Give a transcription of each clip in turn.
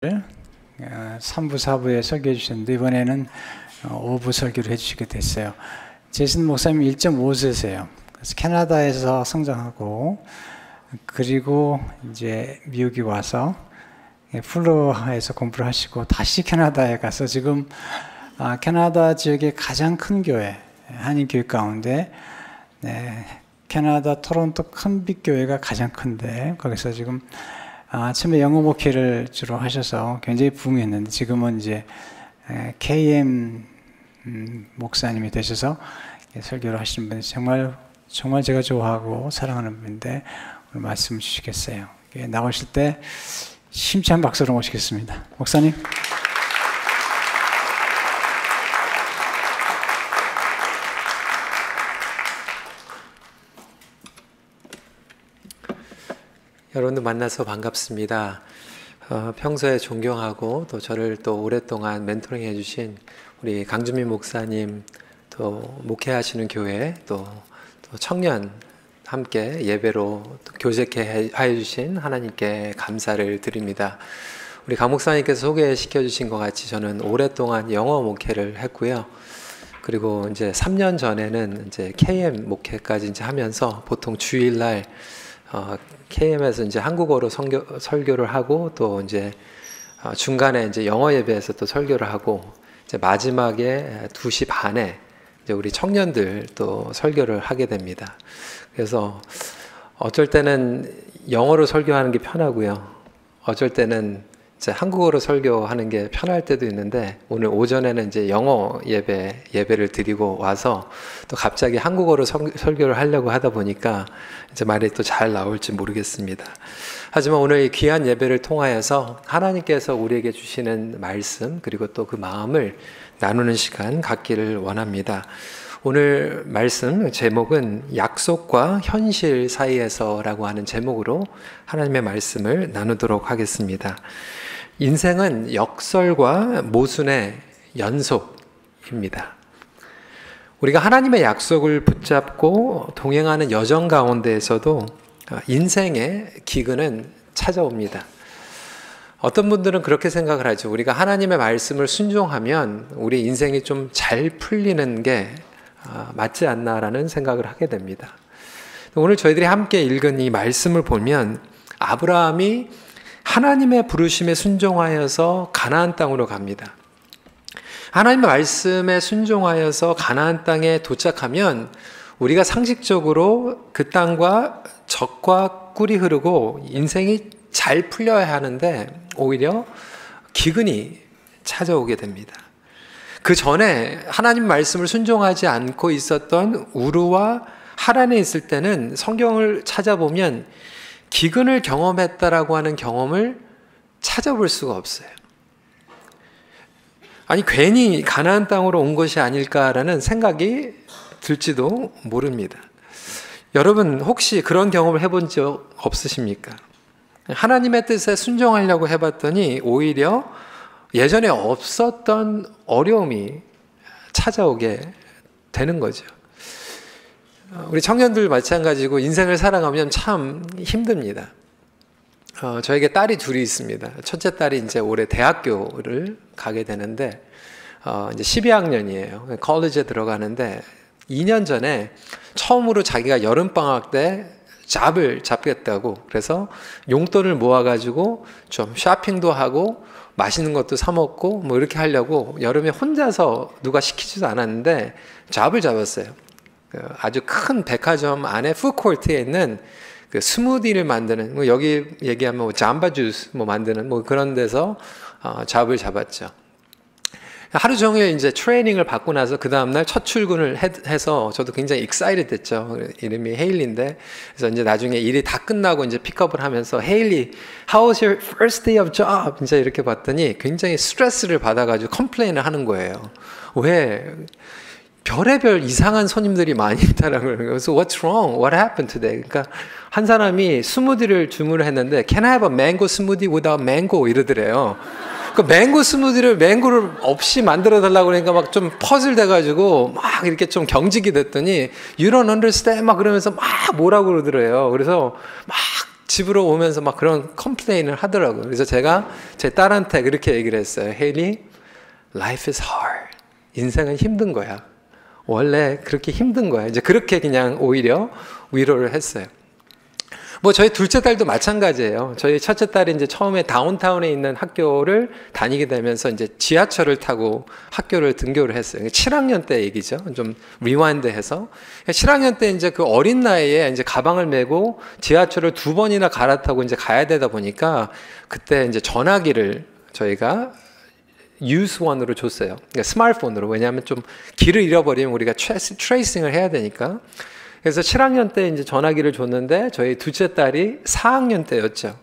3부, 4부에 설교해 주셨는데 이번에는 5부 설교를 해주시게 됐어요. 제이슨 목사님 1.5세세요. 그래서 캐나다에서 성장하고 그리고 이제 미국에 와서 플로어에서 공부를 하시고 다시 캐나다에 가서 지금 캐나다 지역의 가장 큰 교회, 한인교회 가운데 캐나다 토론토 큰빛교회가 가장 큰데 거기서 지금 처음에 영어 목회를 주로 하셔서 굉장히 부흥했는데 지금은 이제 KM 목사님이 되셔서 설교를 하시는 분이 정말 제가 좋아하고 사랑하는 분인데 오늘 말씀 주시겠어요. 나오실 때 심찬 박수로 모시겠습니다. 목사님. 여러분들 만나서 반갑습니다. 평소에 존경하고 또 저를 또 오랫동안 멘토링 해주신 우리 강준민 목사님, 또 목회하시는 교회, 또 청년 함께 예배로 교제케 해주신 하나님께 감사를 드립니다. 우리 강 목사님께서 소개시켜 주신 것 같이 저는 오랫동안 영어 목회를 했고요. 그리고 이제 3년 전에는 이제 KM 목회까지 이제 하면서 보통 주일날 KM에서 이제 한국어로 설교를 하고 또 이제 중간에 이제 영어 예배에서 또 설교를 하고 이제 마지막에 2시 반에 이제 우리 청년들 또 설교를 하게 됩니다. 그래서 어쩔 때는 영어로 설교하는 게 편하고요. 어쩔 때는 이제 한국어로 설교하는 게 편할 때도 있는데 오늘 오전에는 이제 영어 예배를 드리고 와서 또 갑자기 한국어로 설교를 하려고 하다 보니까 이제 말이 또 잘 나올지 모르겠습니다. 하지만 오늘 이 귀한 예배를 통하여서 하나님께서 우리에게 주시는 말씀 그리고 또 그 마음을 나누는 시간 갖기를 원합니다. 오늘 말씀 제목은 약속과 현실 사이에서라고 하는 제목으로 하나님의 말씀을 나누도록 하겠습니다. 인생은 역설과 모순의 연속입니다. 우리가 하나님의 약속을 붙잡고 동행하는 여정 가운데에서도 인생의 기근은 찾아옵니다. 어떤 분들은 그렇게 생각을 하죠. 우리가 하나님의 말씀을 순종하면 우리 인생이 좀 잘 풀리는 게 맞지 않나라는 생각을 하게 됩니다. 오늘 저희들이 함께 읽은 이 말씀을 보면 아브라함이 하나님의 부르심에 순종하여서 가나안 땅으로 갑니다. 하나님의 말씀에 순종하여서 가나안 땅에 도착하면 우리가 상식적으로 그 땅과 젖과 꿀이 흐르고 인생이 잘 풀려야 하는데 오히려 기근이 찾아오게 됩니다. 그 전에 하나님 말씀을 순종하지 않고 있었던 우르와 하란에 있을 때는 성경을 찾아보면 기근을 경험했다라고 하는 경험을 찾아볼 수가 없어요. 아니 괜히 가나안 땅으로 온 것이 아닐까라는 생각이 들지도 모릅니다. 여러분 혹시 그런 경험을 해본 적 없으십니까? 하나님의 뜻에 순종하려고 해봤더니 오히려 예전에 없었던 어려움이 찾아오게 되는 거죠. 우리 청년들 마찬가지고 인생을 살아가면 참 힘듭니다. 저에게 딸이 둘이 있습니다. 첫째 딸이 이제 올해 대학교를 가게 되는데 이제 12학년이에요. 컬리지에 들어가는데 2년 전에 처음으로 자기가 여름방학 때 잡을 잡겠다고 그래서 용돈을 모아가지고 좀 쇼핑도 하고 맛있는 것도 사 먹고 뭐 이렇게 하려고 여름에 혼자서 누가 시키지도 않았는데 잡을 잡았어요. 아주 큰 백화점 안에 푸드코트에 있는 그 스무디를 만드는 뭐 여기 얘기하면 뭐 잠바 주스 뭐 만드는 뭐 그런 데서 잡을 잡았죠. 하루 종일 이제 트레이닝을 받고 나서 그 다음날 첫 출근을 해서 저도 굉장히 excited 됐죠. 이름이 헤일리인데 그래서 이제 나중에 일이 다 끝나고 이제 픽업을 하면서 헤일리, how was your first day of job? 이제 이렇게 봤더니 굉장히 스트레스를 받아가지고 컴플레인을 하는 거예요. 왜? 별의별 이상한 손님들이 많이 있다라는 거예요. 그래서 what's wrong? What happened today? 그러니까 한 사람이 스무디를 주문을 했는데 Can I have a mango smoothie without mango? 이러더래요. 그 맹고 스무디를 맹고를 없이 만들어 달라고 그러니까 막 좀 퍼즐 돼가지고 막 이렇게 좀 경직이 됐더니 You don't understand 막 그러면서 막 뭐라고 그러더래요. 그래서 막 집으로 오면서 막 그런 컴플레인을 하더라고요. 그래서 제가 제 딸한테 그렇게 얘기를 했어요. 헤일리, life is hard. 인생은 힘든 거야. 원래 그렇게 힘든 거야. 이제 그렇게 그냥 오히려 위로를 했어요. 뭐 저희 둘째 딸도 마찬가지예요. 저희 첫째 딸이 이제 처음에 다운타운에 있는 학교를 다니게 되면서 이제 지하철을 타고 학교를 등교를 했어요. 7학년 때 얘기죠. 좀 리와인드해서 7학년 때 이제 그 어린 나이에 이제 가방을 메고 지하철을 2번이나 갈아타고 이제 가야 되다 보니까 그때 이제 전화기를 저희가 유스원으로 줬어요. 그러니까 스마트폰으로. 왜냐하면 좀 길을 잃어버리면 우리가 트레이싱을 해야 되니까. 그래서 7학년 때 이제 전화기를 줬는데 저희 둘째 딸이 4학년 때였죠.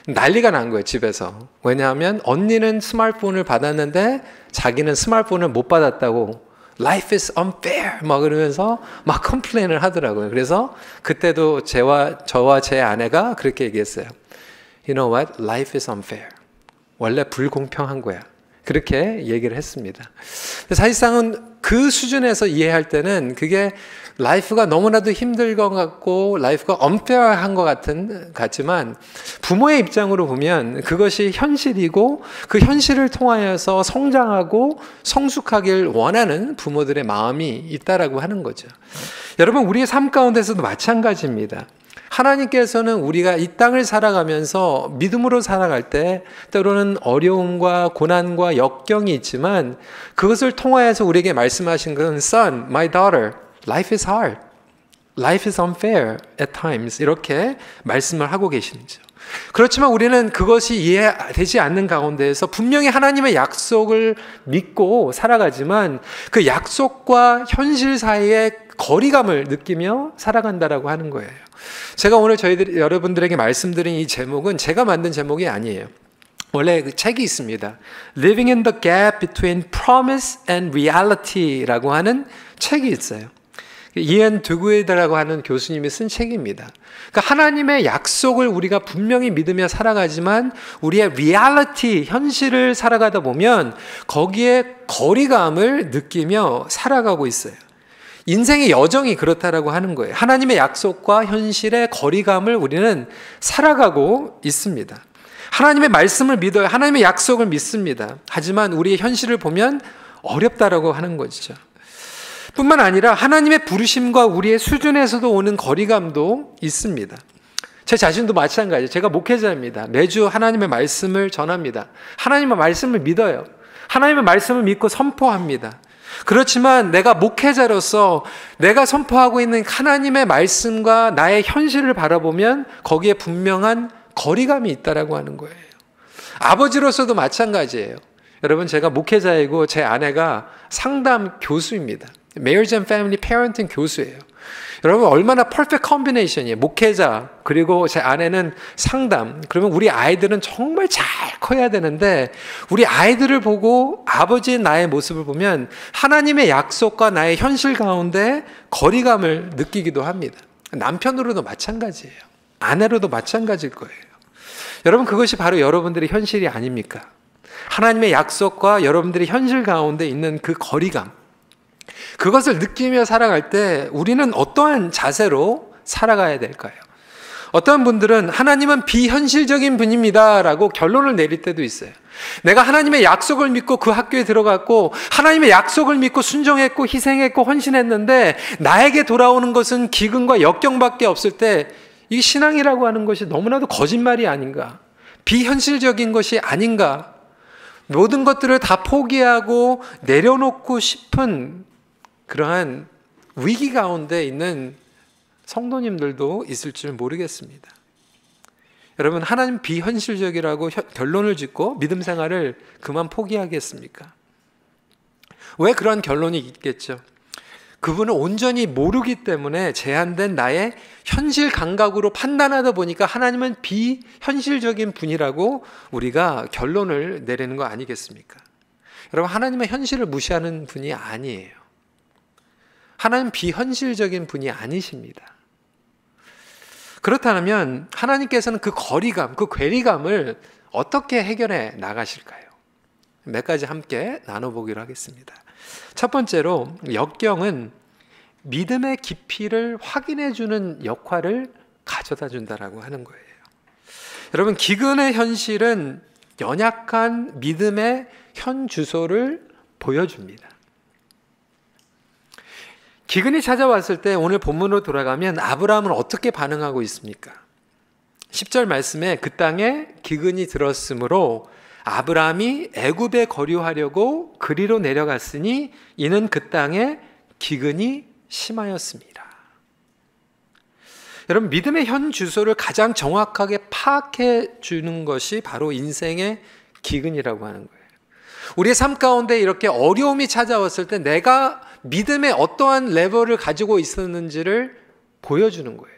난리가 난 거예요, 집에서. 왜냐하면 언니는 스마트폰을 받았는데 자기는 스마트폰을 못 받았다고 Life is unfair 막 그러면서 막 컴플레인을 하더라고요. 그래서 그때도 저와 제 아내가 그렇게 얘기했어요. You know what? Life is unfair. 원래 불공평한 거야. 그렇게 얘기를 했습니다. 사실상은 그 수준에서 이해할 때는 그게 라이프가 너무나도 힘들 것 같고 라이프가 unfair한 것 같지만 부모의 입장으로 보면 그것이 현실이고 그 현실을 통하여서 성장하고 성숙하길 원하는 부모들의 마음이 있다라고 하는 거죠. 여러분, 우리의 삶 가운데서도 마찬가지입니다. 하나님께서는 우리가 이 땅을 살아가면서 믿음으로 살아갈 때 때로는 어려움과 고난과 역경이 있지만 그것을 통하여서 우리에게 말씀하신 것은 Son, my daughter, life is hard. Life is unfair at times. 이렇게 말씀을 하고 계시죠. 그렇지만 우리는 그것이 이해되지 않는 가운데에서 분명히 하나님의 약속을 믿고 살아가지만 그 약속과 현실 사이에 거리감을 느끼며 살아간다라고 하는 거예요. 제가 오늘 여러분들에게 말씀드린 이 제목은 제가 만든 제목이 아니에요. 원래 그 책이 있습니다. Living in the Gap Between Promise and Reality라고 하는 책이 있어요. 이안 두구이드라고 하는 교수님이 쓴 책입니다. 그러니까 하나님의 약속을 우리가 분명히 믿으며 살아가지만 우리의 리얼리티, 현실을 살아가다 보면 거기에 거리감을 느끼며 살아가고 있어요. 인생의 여정이 그렇다라고 하는 거예요. 하나님의 약속과 현실의 거리감을 우리는 살아가고 있습니다. 하나님의 말씀을 믿어요. 하나님의 약속을 믿습니다. 하지만 우리의 현실을 보면 어렵다라고 하는 거죠. 뿐만 아니라 하나님의 부르심과 우리의 수준에서도 오는 거리감도 있습니다. 제 자신도 마찬가지예요. 제가 목회자입니다. 매주 하나님의 말씀을 전합니다. 하나님의 말씀을 믿어요. 하나님의 말씀을 믿고 선포합니다. 그렇지만 내가 목회자로서 내가 선포하고 있는 하나님의 말씀과 나의 현실을 바라보면 거기에 분명한 거리감이 있다라고 하는 거예요. 아버지로서도 마찬가지예요. 여러분, 제가 목회자이고 제 아내가 상담 교수입니다. Marriage and Family Parenting 교수예요. 여러분, 얼마나 퍼펙트 컴비네이션이에요. 목회자 그리고 제 아내는 상담. 그러면 우리 아이들은 정말 잘 커야 되는데 우리 아이들을 보고 아버지의 나의 모습을 보면 하나님의 약속과 나의 현실 가운데 거리감을 느끼기도 합니다. 남편으로도 마찬가지예요. 아내로도 마찬가지일 거예요. 여러분, 그것이 바로 여러분들의 현실이 아닙니까? 하나님의 약속과 여러분들의 현실 가운데 있는 그 거리감, 그것을 느끼며 살아갈 때 우리는 어떠한 자세로 살아가야 될까요? 어떤 분들은 하나님은 비현실적인 분입니다 라고 결론을 내릴 때도 있어요. 내가 하나님의 약속을 믿고 그 학교에 들어갔고 하나님의 약속을 믿고 순종했고 희생했고 헌신했는데 나에게 돌아오는 것은 기근과 역경밖에 없을 때 이 신앙이라고 하는 것이 너무나도 거짓말이 아닌가, 비현실적인 것이 아닌가, 모든 것들을 다 포기하고 내려놓고 싶은 그러한 위기 가운데 있는 성도님들도 있을 줄 모르겠습니다. 여러분, 하나님 비현실적이라고 결론을 짓고 믿음 생활을 그만 포기하겠습니까? 왜 그런 결론이 있겠죠? 그분을 온전히 모르기 때문에 제한된 나의 현실 감각으로 판단하다 보니까 하나님은 비현실적인 분이라고 우리가 결론을 내리는 거 아니겠습니까? 여러분, 하나님의 현실을 무시하는 분이 아니에요. 하나님 비현실적인 분이 아니십니다. 그렇다면 하나님께서는 그 거리감, 그 괴리감을 어떻게 해결해 나가실까요? 몇 가지 함께 나눠보기로 하겠습니다. 첫 번째로, 역경은 믿음의 깊이를 확인해 주는 역할을 가져다 준다라고 하는 거예요. 여러분, 기근의 현실은 연약한 믿음의 현 주소를 보여줍니다. 기근이 찾아왔을 때 오늘 본문으로 돌아가면 아브라함은 어떻게 반응하고 있습니까? 10절 말씀에 그 땅에 기근이 들었으므로 아브라함이 애굽에 거류하려고 그리로 내려갔으니 이는 그 땅에 기근이 심하였습니다. 여러분, 믿음의 현 주소를 가장 정확하게 파악해 주는 것이 바로 인생의 기근이라고 하는 거예요. 우리의 삶 가운데 이렇게 어려움이 찾아왔을 때 내가 믿음의 어떠한 레벨을 가지고 있었는지를 보여주는 거예요.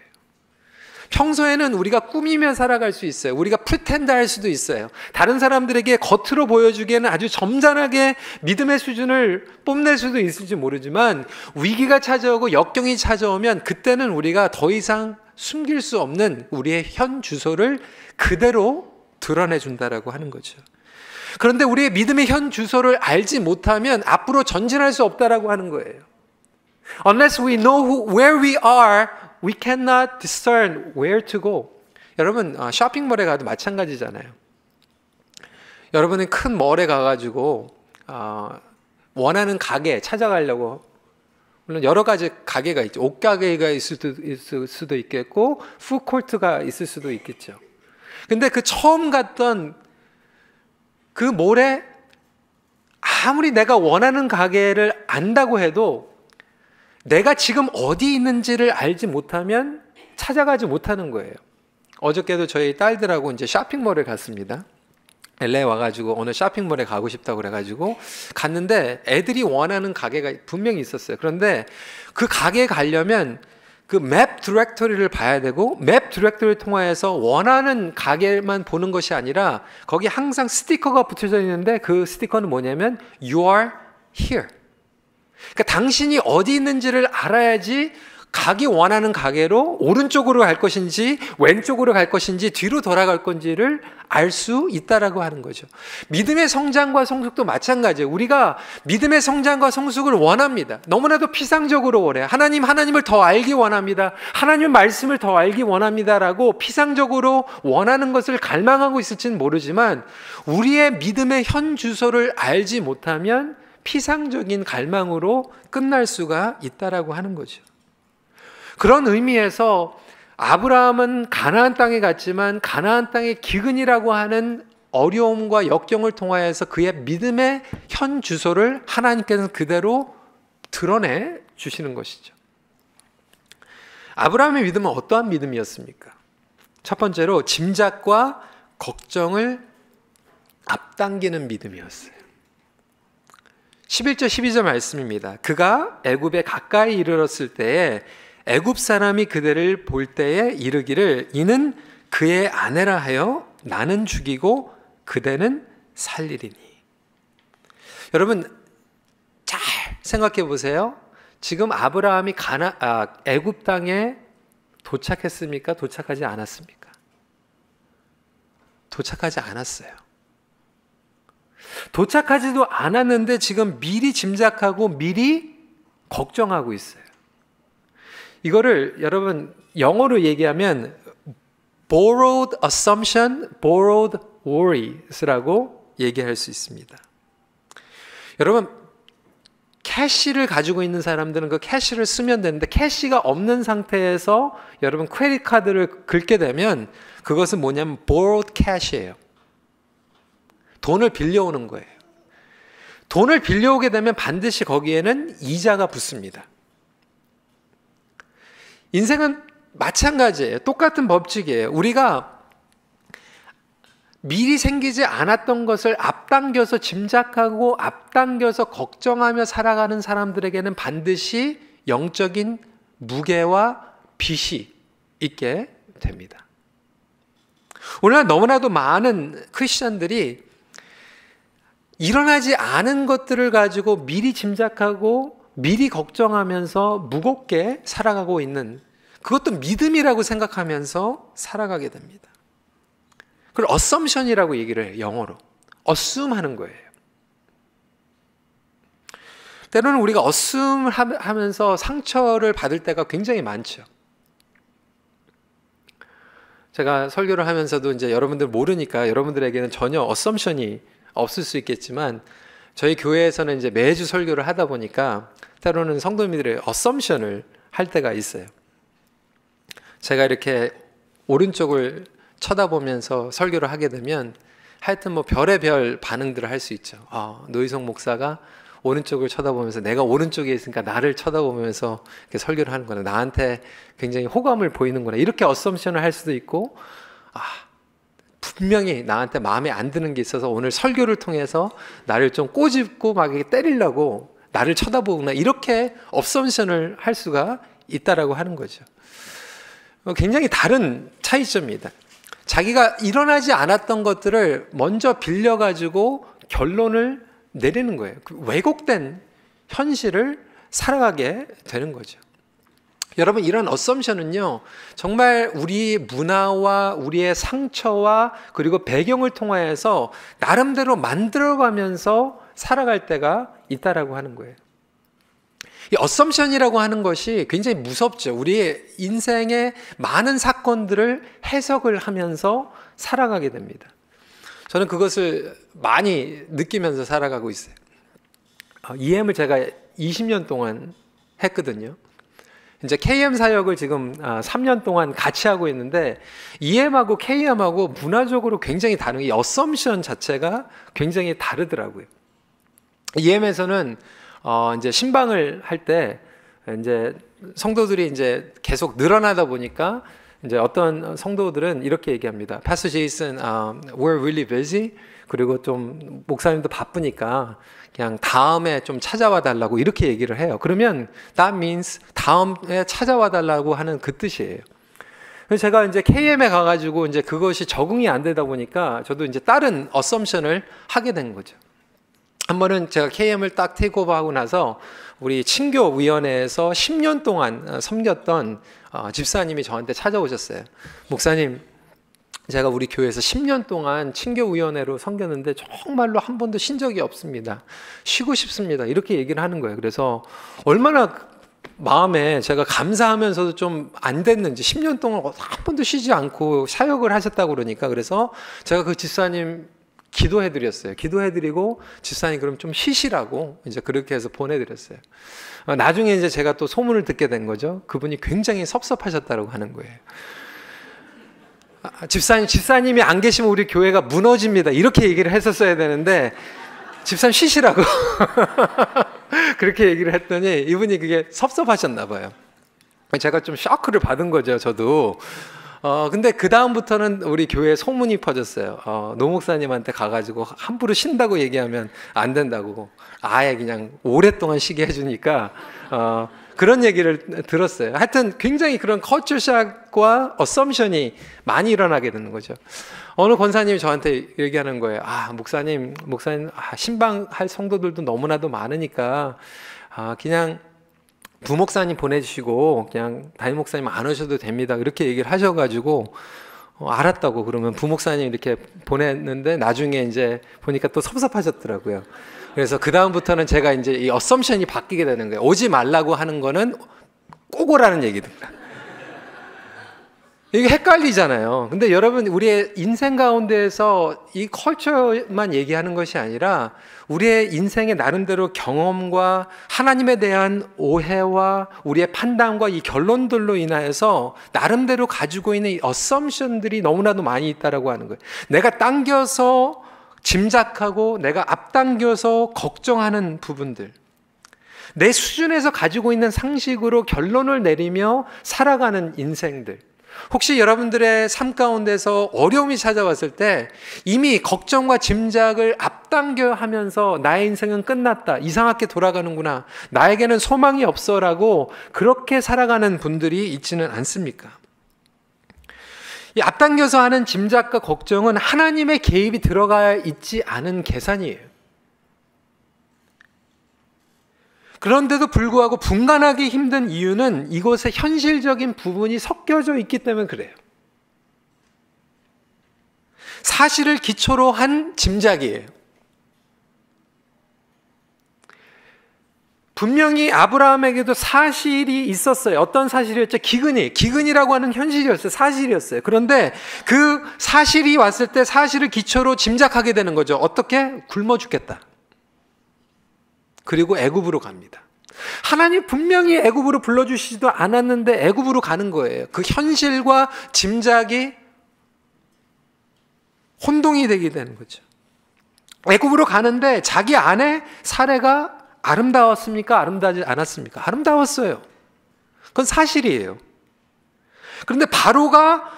평소에는 우리가 꾸미며 살아갈 수 있어요. 우리가 프리텐드 할 수도 있어요. 다른 사람들에게 겉으로 보여주기에는 아주 점잖하게 믿음의 수준을 뽐낼 수도 있을지 모르지만 위기가 찾아오고 역경이 찾아오면 그때는 우리가 더 이상 숨길 수 없는 우리의 현 주소를 그대로 드러내준다라고 하는 거죠. 그런데 우리의 믿음의 현 주소를 알지 못하면 앞으로 전진할 수 없다라고 하는 거예요. Unless we know where we are, we cannot discern where to go. 여러분, 쇼핑몰에 가도 마찬가지잖아요. 여러분은 큰 몰에 가가지고 원하는 가게 찾아가려고, 물론 여러 가지 가게가 있죠. 옷가게가 있을 수도 있겠고 푸드코트가 있을 수도 있겠죠. 근데 그 처음 갔던 그 몰에 아무리 내가 원하는 가게를 안다고 해도 내가 지금 어디 있는지를 알지 못하면 찾아가지 못하는 거예요. 어저께도 저희 딸들하고 이제 쇼핑몰에 갔습니다. LA 와가지고 오늘 쇼핑몰에 가고 싶다고 그래가지고 갔는데 애들이 원하는 가게가 분명히 있었어요. 그런데 그 가게에 가려면 그 맵 디렉토리를 봐야 되고 맵 디렉토리를 통해서 원하는 가게만 보는 것이 아니라 거기 항상 스티커가 붙여져 있는데 그 스티커는 뭐냐면 You are here. 그러니까 당신이 어디 있는지를 알아야지 가기 원하는 가게로 오른쪽으로 갈 것인지 왼쪽으로 갈 것인지 뒤로 돌아갈 건지를 알 수 있다라고 하는 거죠. 믿음의 성장과 성숙도 마찬가지예요. 우리가 믿음의 성장과 성숙을 원합니다. 너무나도 피상적으로 원해요. 하나님을 더 알기 원합니다. 하나님 말씀을 더 알기 원합니다라고 피상적으로 원하는 것을 갈망하고 있을지는 모르지만 우리의 믿음의 현 주소를 알지 못하면 피상적인 갈망으로 끝날 수가 있다라고 하는 거죠. 그런 의미에서 아브라함은 가나안 땅에 갔지만 가나안 땅의 기근이라고 하는 어려움과 역경을 통하여서 그의 믿음의 현 주소를 하나님께서는 그대로 드러내 주시는 것이죠. 아브라함의 믿음은 어떠한 믿음이었습니까? 첫 번째로 짐작과 걱정을 앞당기는 믿음이었어요. 11절 12절 말씀입니다. 그가 애굽에 가까이 이르렀을 때에 애굽 사람이 그대를 볼 때에 이르기를 이는 그의 아내라 하여 나는 죽이고 그대는 살리리니. 여러분 잘 생각해 보세요. 지금 아브라함이 애굽 땅에 도착했습니까? 도착하지 않았습니까? 도착하지 않았어요. 도착하지도 않았는데 지금 미리 짐작하고 미리 걱정하고 있어요. 이거를 여러분 영어로 얘기하면 borrowed assumption, borrowed worries라고 얘기할 수 있습니다. 여러분 캐시를 가지고 있는 사람들은 그 캐시를 쓰면 되는데 캐시가 없는 상태에서 여러분 크레딧 카드를 긁게 되면 그것은 뭐냐면 borrowed cash예요. 돈을 빌려오는 거예요. 돈을 빌려오게 되면 반드시 거기에는 이자가 붙습니다. 인생은 마찬가지예요. 똑같은 법칙이에요. 우리가 미리 생기지 않았던 것을 앞당겨서 짐작하고 앞당겨서 걱정하며 살아가는 사람들에게는 반드시 영적인 무게와 빚이 있게 됩니다. 오늘날 너무나도 많은 크리스천들이 일어나지 않은 것들을 가지고 미리 짐작하고 미리 걱정하면서 무겁게 살아가고 있는, 그것도 믿음이라고 생각하면서 살아가게 됩니다. 그걸 assumption이라고 얘기를 해요. 영어로 assume 하는 거예요. 때로는 우리가 assume 하면서 상처를 받을 때가 굉장히 많죠. 제가 설교를 하면서도 이제 여러분들 모르니까 여러분들에게는 전혀 어썸션이 없을 수 있겠지만 저희 교회에서는 이제 매주 설교를 하다 보니까 때로는 성도님들의 어썸션을 할 때가 있어요. 제가 이렇게 오른쪽을 쳐다보면서 설교를 하게 되면 하여튼 뭐 별의별 반응들을 할 수 있죠. 노희성 목사가 오른쪽을 쳐다보면서 내가 오른쪽에 있으니까 나를 쳐다보면서 이렇게 설교를 하는구나. 나한테 굉장히 호감을 보이는구나. 이렇게 어썸션을 할 수도 있고, 분명히 나한테 마음에 안 드는 게 있어서 오늘 설교를 통해서 나를 좀 꼬집고 막 이렇게 때리려고 나를 쳐다보구나. 이렇게 어썸션을 할 수가 있다라고 하는 거죠. 굉장히 다른 차이점입니다. 자기가 일어나지 않았던 것들을 먼저 빌려가지고 결론을 내리는 거예요. 그 왜곡된 현실을 살아가게 되는 거죠. 여러분, 이런 어썸션은요, 정말 우리 문화와 우리의 상처와 그리고 배경을 통하여서 나름대로 만들어가면서 살아갈 때가 있다라고 하는 거예요. 이 어썸션이라고 하는 것이 굉장히 무섭죠. 우리의 인생의 많은 사건들을 해석을 하면서 살아가게 됩니다. 저는 그것을 많이 느끼면서 살아가고 있어요. EM을 제가 20년 동안 했거든요. 이제 KM 사역을 지금 3년 동안 같이 하고 있는데 EM하고 KM하고 문화적으로 굉장히 다른 이 어썸션 자체가 굉장히 다르더라고요. EM에서는 이제 신방을 할 때 이제 성도들이 이제 계속 늘어나다 보니까 이제 어떤 성도들은 이렇게 얘기합니다. Pastor Jason, we're really busy. 그리고 좀 목사님도 바쁘니까 그냥 다음에 좀 찾아와 달라고 이렇게 얘기를 해요. 그러면 that means 다음에 찾아와 달라고 하는 그 뜻이에요. 그래서 제가 이제 KM에 가가지고 이제 그것이 적응이 안 되다 보니까 저도 이제 다른 어썸션을 하게 된 거죠. 한 번은 제가 KM을 딱 테이크오버하고 나서 우리 친교위원회에서 10년 동안 섬겼던 집사님이 저한테 찾아오셨어요. 목사님, 제가 우리 교회에서 10년 동안 친교위원회로 섬겼는데 정말로 한 번도 쉰 적이 없습니다. 쉬고 싶습니다. 이렇게 얘기를 하는 거예요. 그래서 얼마나 마음에 제가 감사하면서도 좀 안 됐는지 10년 동안 한 번도 쉬지 않고 사역을 하셨다고 그러니까 그래서 제가 그 집사님 기도해드렸어요. 기도해드리고 집사님 그럼 좀 쉬시라고 이제 그렇게 해서 보내드렸어요. 나중에 이제 제가 또 소문을 듣게 된 거죠. 그분이 굉장히 섭섭하셨다고 하는 거예요. 집사님이 안 계시면 우리 교회가 무너집니다. 이렇게 얘기를 했었어야 되는데 집사님 쉬시라고 그렇게 얘기를 했더니 이분이 그게 섭섭하셨나 봐요. 제가 좀 쇼크를 받은 거죠. 저도. 근데 그 다음부터는 우리 교회에 소문이 퍼졌어요. 노 목사님한테 가가지고 함부로 쉰다고 얘기하면 안 된다고 아예 그냥 오랫동안 쉬게 해주니까 그런 얘기를 들었어요. 하여튼 굉장히 그런 커처샥과 어썸션이 많이 일어나게 되는 거죠. 어느 권사님이 저한테 얘기하는 거예요. 목사님 신방할 성도들도 너무나도 많으니까 그냥 부목사님 보내주시고 그냥 담임 목사님 안 오셔도 됩니다. 이렇게 얘기를 하셔가지고 알았다고 그러면 부목사님 이렇게 보냈는데 나중에 이제 보니까 또 섭섭하셨더라고요. 그래서 그 다음부터는 제가 이제 이 어썸션이 바뀌게 되는 거예요. 오지 말라고 하는 거는 꼭 오라는 얘기입니다. 이게 헷갈리잖아요. 근데 여러분, 우리의 인생 가운데에서 이 컬처만 얘기하는 것이 아니라 우리의 인생의 나름대로 경험과 하나님에 대한 오해와 우리의 판단과 이 결론들로 인하여서 나름대로 가지고 있는 이 어썸션들이 너무나도 많이 있다라고 하는 거예요. 내가 당겨서 짐작하고 내가 앞당겨서 걱정하는 부분들, 내 수준에서 가지고 있는 상식으로 결론을 내리며 살아가는 인생들. 혹시 여러분들의 삶 가운데서 어려움이 찾아왔을 때 이미 걱정과 짐작을 앞당겨 하면서 나의 인생은 끝났다, 이상하게 돌아가는구나, 나에게는 소망이 없어라고 그렇게 살아가는 분들이 있지는 않습니까? 이 앞당겨서 하는 짐작과 걱정은 하나님의 개입이 들어가 있지 않은 계산이에요. 그런데도 불구하고 분간하기 힘든 이유는 이곳에 현실적인 부분이 섞여져 있기 때문에 그래요. 사실을 기초로 한 짐작이에요. 분명히 아브라함에게도 사실이 있었어요. 어떤 사실이었죠? 기근이라고 하는 현실이었어요. 사실이었어요. 그런데 그 사실이 왔을 때 사실을 기초로 짐작하게 되는 거죠. 어떻게? 굶어 죽겠다. 그리고 애굽으로 갑니다. 하나님 분명히 애굽으로 불러주시지도 않았는데 애굽으로 가는 거예요. 그 현실과 짐작이 혼동이 되게 되는 거죠. 애굽으로 가는데 자기 아내 사레가 아름다웠습니까? 아름다우지 않았습니까? 아름다웠어요. 그건 사실이에요. 그런데 바로가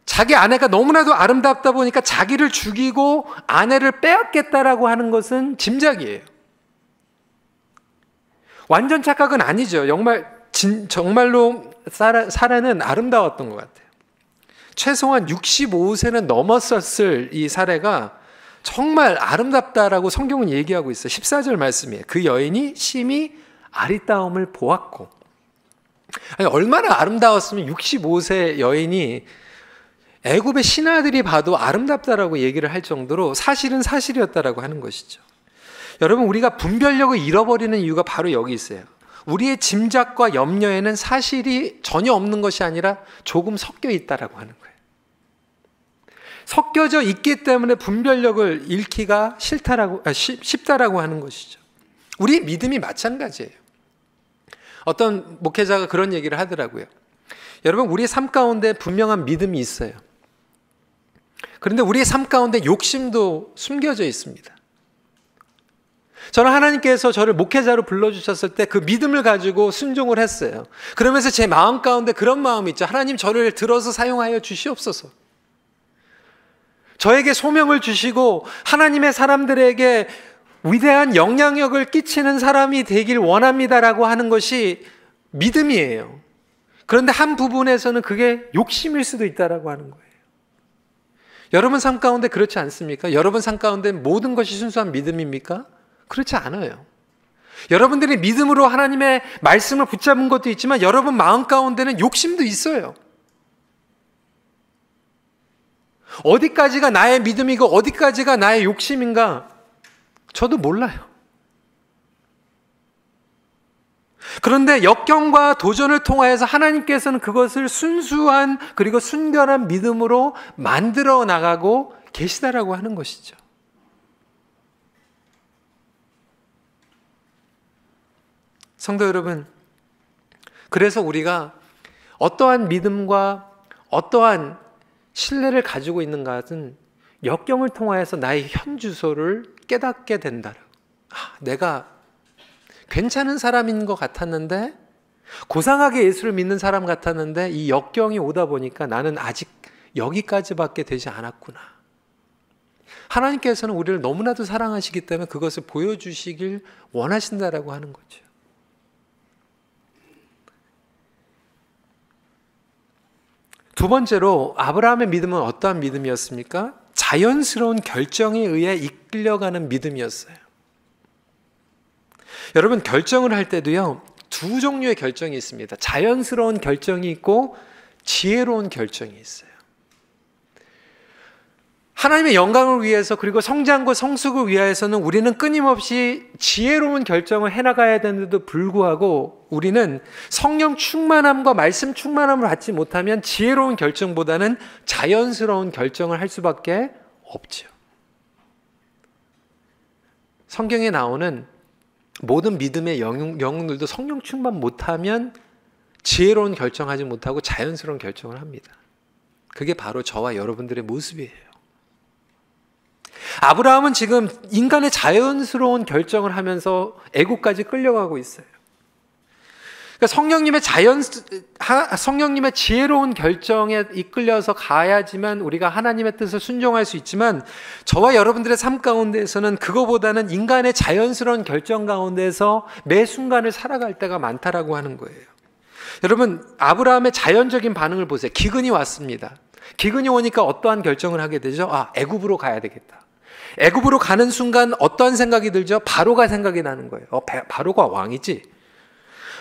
자기 아내가 너무나도 아름답다 보니까 자기를 죽이고 아내를 빼앗겠다라고 하는 것은 짐작이에요. 완전 착각은 아니죠. 정말로 사레는 아름다웠던 것 같아요. 최소한 65세는 넘었었을 이 사레가 정말 아름답다라고 성경은 얘기하고 있어요. 14절 말씀이에요. 그 여인이 심히 아리따움을 보았고. 아니, 얼마나 아름다웠으면 65세 여인이 애굽의 신하들이 봐도 아름답다라고 얘기를 할 정도로 사실은 사실이었다라고 하는 것이죠. 여러분, 우리가 분별력을 잃어버리는 이유가 바로 여기 있어요. 우리의 짐작과 염려에는 사실이 전혀 없는 것이 아니라 조금 섞여 있다라고 하는 거예요. 섞여져 있기 때문에 분별력을 잃기가 쉽다라고 하는 것이죠. 우리 믿음이 마찬가지예요. 어떤 목회자가 그런 얘기를 하더라고요. 여러분, 우리의 삶 가운데 분명한 믿음이 있어요. 그런데 우리의 삶 가운데 욕심도 숨겨져 있습니다. 저는 하나님께서 저를 목회자로 불러주셨을 때 그 믿음을 가지고 순종을 했어요. 그러면서 제 마음 가운데 그런 마음이 있죠. 하나님, 저를 들어서 사용하여 주시옵소서. 저에게 소명을 주시고 하나님의 사람들에게 위대한 영향력을 끼치는 사람이 되길 원합니다라고 하는 것이 믿음이에요. 그런데 한 부분에서는 그게 욕심일 수도 있다라고 하는 거예요. 여러분 삶 가운데 그렇지 않습니까? 여러분 삶 가운데 모든 것이 순수한 믿음입니까? 그렇지 않아요. 여러분들이 믿음으로 하나님의 말씀을 붙잡은 것도 있지만 여러분 마음 가운데는 욕심도 있어요. 어디까지가 나의 믿음이고 어디까지가 나의 욕심인가? 저도 몰라요. 그런데 역경과 도전을 통하여서 하나님께서는 그것을 순수한 그리고 순결한 믿음으로 만들어 나가고 계시다라고 하는 것이죠. 성도 여러분, 그래서 우리가 어떠한 믿음과 어떠한 신뢰를 가지고 있는가는 역경을 통하여서 나의 현 주소를 깨닫게 된다. 내가 괜찮은 사람인 것 같았는데, 고상하게 예수를 믿는 사람 같았는데 이 역경이 오다 보니까 나는 아직 여기까지밖에 되지 않았구나. 하나님께서는 우리를 너무나도 사랑하시기 때문에 그것을 보여주시길 원하신다라고 하는 거죠. 두 번째로 아브라함의 믿음은 어떠한 믿음이었습니까? 자연스러운 결정에 의해 이끌려가는 믿음이었어요. 여러분, 결정을 할 때도요, 두 종류의 결정이 있습니다. 자연스러운 결정이 있고 지혜로운 결정이 있어요. 하나님의 영광을 위해서 그리고 성장과 성숙을 위하여서는 우리는 끊임없이 지혜로운 결정을 해나가야 되는데도 불구하고 우리는 성령 충만함과 말씀 충만함을 받지 못하면 지혜로운 결정보다는 자연스러운 결정을 할 수밖에 없죠. 성경에 나오는 모든 믿음의 영웅들도 성령 충만 못하면 지혜로운 결정하지 못하고 자연스러운 결정을 합니다. 그게 바로 저와 여러분들의 모습이에요. 아브라함은 지금 인간의 자연스러운 결정을 하면서 애국까지 끌려가고 있어요. 그러니까 성령님의 지혜로운 결정에 이끌려서 가야지만 우리가 하나님의 뜻을 순종할 수 있지만 저와 여러분들의 삶 가운데에서는 그거보다는 인간의 자연스러운 결정 가운데서 매 순간을 살아갈 때가 많다라고 하는 거예요. 여러분, 아브라함의 자연적인 반응을 보세요. 기근이 왔습니다. 기근이 오니까 어떠한 결정을 하게 되죠? 애굽으로 가야 되겠다. 애굽으로 가는 순간 어떠한 생각이 들죠? 바로가 생각이 나는 거예요. 바로가 왕이지.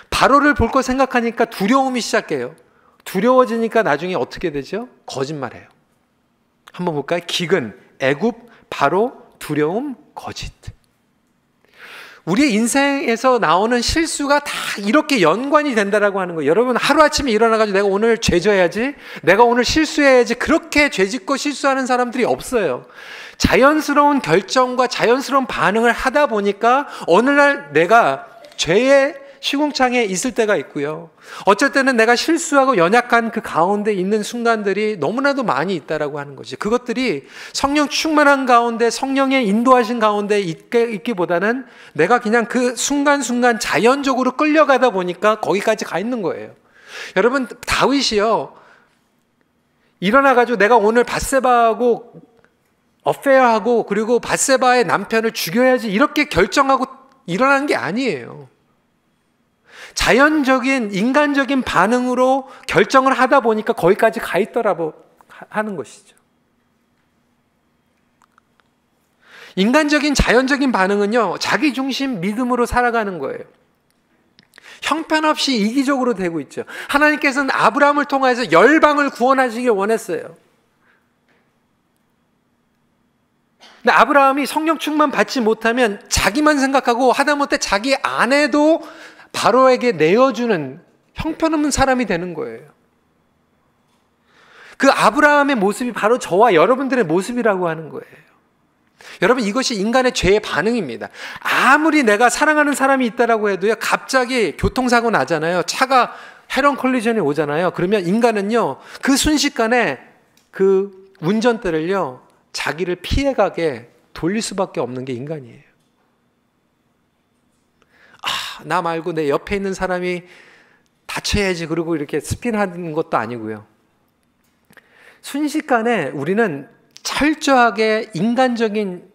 바로를 볼 거 생각하니까 두려움이 시작해요. 두려워지니까 나중에 어떻게 되죠? 거짓말해요. 한번 볼까요? 기근, 애굽, 바로, 두려움, 거짓. 우리 인생에서 나오는 실수가 다 이렇게 연관이 된다라고 하는 거예요. 여러분, 하루아침에 일어나가지고 내가 오늘 죄 져야지, 내가 오늘 실수해야지, 그렇게 죄 짓고 실수하는 사람들이 없어요. 자연스러운 결정과 자연스러운 반응을 하다 보니까 어느 날 내가 죄의 시궁창에 있을 때가 있고요. 어쩔 때는 내가 실수하고 연약한 그 가운데 있는 순간들이 너무나도 많이 있다라고 하는 거지. 그것들이 성령 충만한 가운데, 성령의 인도하신 가운데 있기보다는 내가 그냥 그 순간순간 자연적으로 끌려가다 보니까 거기까지 가 있는 거예요. 여러분, 다윗이요, 일어나가지고 내가 오늘 밧세바하고 어페어하고 그리고 밧세바의 남편을 죽여야지 이렇게 결정하고 일어난 게 아니에요. 자연적인 인간적인 반응으로 결정을 하다 보니까 거기까지 가 있더라고 하는 것이죠. 인간적인 자연적인 반응은요, 자기 중심 믿음으로 살아가는 거예요. 형편없이 이기적으로 되고 있죠. 하나님께서는 아브라함을 통해서 열방을 구원하시길 원했어요. 근데 아브라함이 성령 충만 받지 못하면 자기만 생각하고 하다못해 자기 아내도 바로에게 내어주는 형편없는 사람이 되는 거예요. 그 아브라함의 모습이 바로 저와 여러분들의 모습이라고 하는 거예요. 여러분, 이것이 인간의 죄의 반응입니다. 아무리 내가 사랑하는 사람이 있다라고 해도요, 갑자기 교통사고 나잖아요. 차가 헤런 콜리전이 오잖아요. 그러면 인간은요, 그 순식간에 그 운전대를요, 자기를 피해가게 돌릴 수밖에 없는 게 인간이에요. 나 말고 내 옆에 있는 사람이 다쳐야지 그러고 이렇게 스핀하는 것도 아니고요. 순식간에 우리는 철저하게 인간적인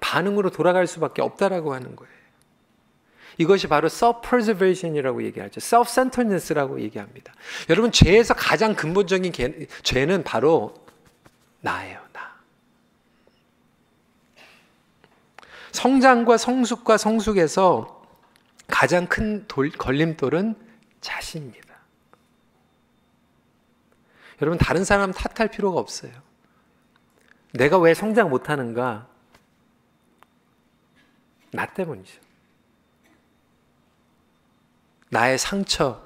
반응으로 돌아갈 수밖에 없다라고 하는 거예요. 이것이 바로 self-preservation이라고 얘기하죠. self-centeredness라고 얘기합니다. 여러분, 죄에서 가장 근본적인 죄는 바로 나예요. 나. 성장과 성숙과 성숙에서 가장 큰 걸림돌은 자신입니다. 여러분, 다른 사람 탓할 필요가 없어요. 내가 왜 성장 못하는가? 나 때문이죠. 나의 상처,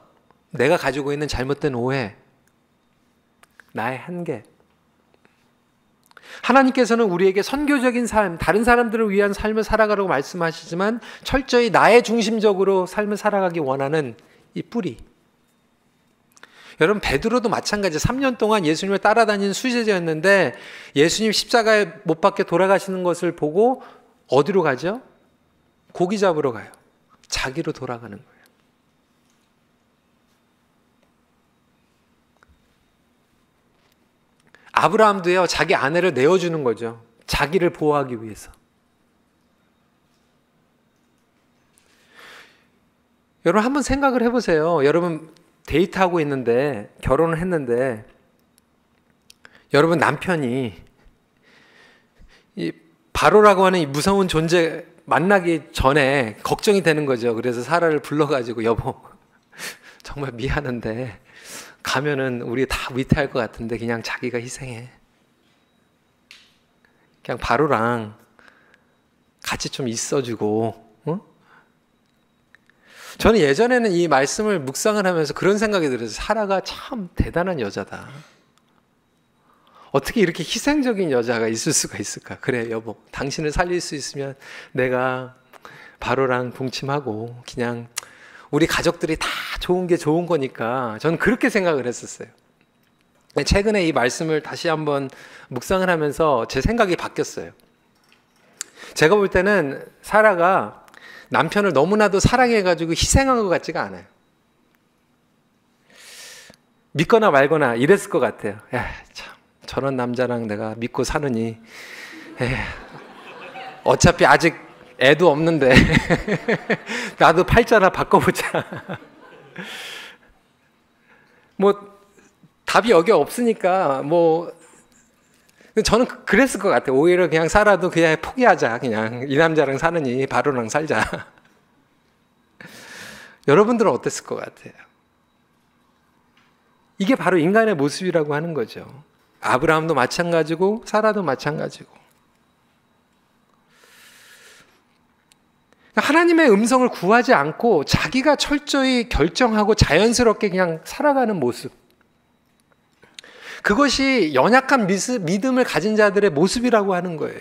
내가 가지고 있는 잘못된 오해, 나의 한계. 하나님께서는 우리에게 선교적인 삶, 다른 사람들을 위한 삶을 살아가라고 말씀하시지만 철저히 나의 중심적으로 삶을 살아가기 원하는 이 뿌리. 여러분, 베드로도 마찬가지. 3년 동안 예수님을 따라다니는 수제자였는데 예수님 십자가에 못 박혀 돌아가시는 것을 보고 어디로 가죠? 고기 잡으러 가요. 자기로 돌아가는 거예요. 아브라함도요, 자기 아내를 내어주는 거죠. 자기를 보호하기 위해서. 여러분, 한번 생각을 해보세요. 여러분, 데이트하고 있는데, 결혼을 했는데, 여러분 남편이 이 바로라고 하는 이 무서운 존재 만나기 전에 걱정이 되는 거죠. 그래서 사라를 불러가지고, 여보, 정말 미안한데 가면은 우리 다 위태할 것 같은데 그냥 자기가 희생해. 그냥 바로랑 같이 좀 있어주고. 어? 저는 예전에는 이 말씀을 묵상을 하면서 그런 생각이 들어서 사라가 참 대단한 여자다. 어떻게 이렇게 희생적인 여자가 있을 수가 있을까? 그래, 여보, 당신을 살릴 수 있으면 내가 바로랑 동침하고 그냥 우리 가족들이 다 좋은 게 좋은 거니까 저는 그렇게 생각을 했었어요. 최근에 이 말씀을 다시 한번 묵상을 하면서 제 생각이 바뀌었어요. 제가 볼 때는 사라가 남편을 너무나도 사랑해가지고 희생한 것 같지가 않아요. 믿거나 말거나 이랬을 것 같아요. 야, 참, 저런 남자랑 내가 믿고 사느니, 어차피 아직 애도 없는데 나도 팔자나 바꿔보자. 뭐 답이 여기 없으니까 뭐 저는 그랬을 것 같아요. 오히려 그냥 살아도 그냥 포기하자. 그냥 이 남자랑 사느니 바로랑 살자. 여러분들은 어땠을 것 같아요? 이게 바로 인간의 모습이라고 하는 거죠. 아브라함도 마찬가지고 사라도 마찬가지고. 하나님의 음성을 구하지 않고 자기가 철저히 결정하고 자연스럽게 그냥 살아가는 모습, 그것이 연약한 믿음을 가진 자들의 모습이라고 하는 거예요.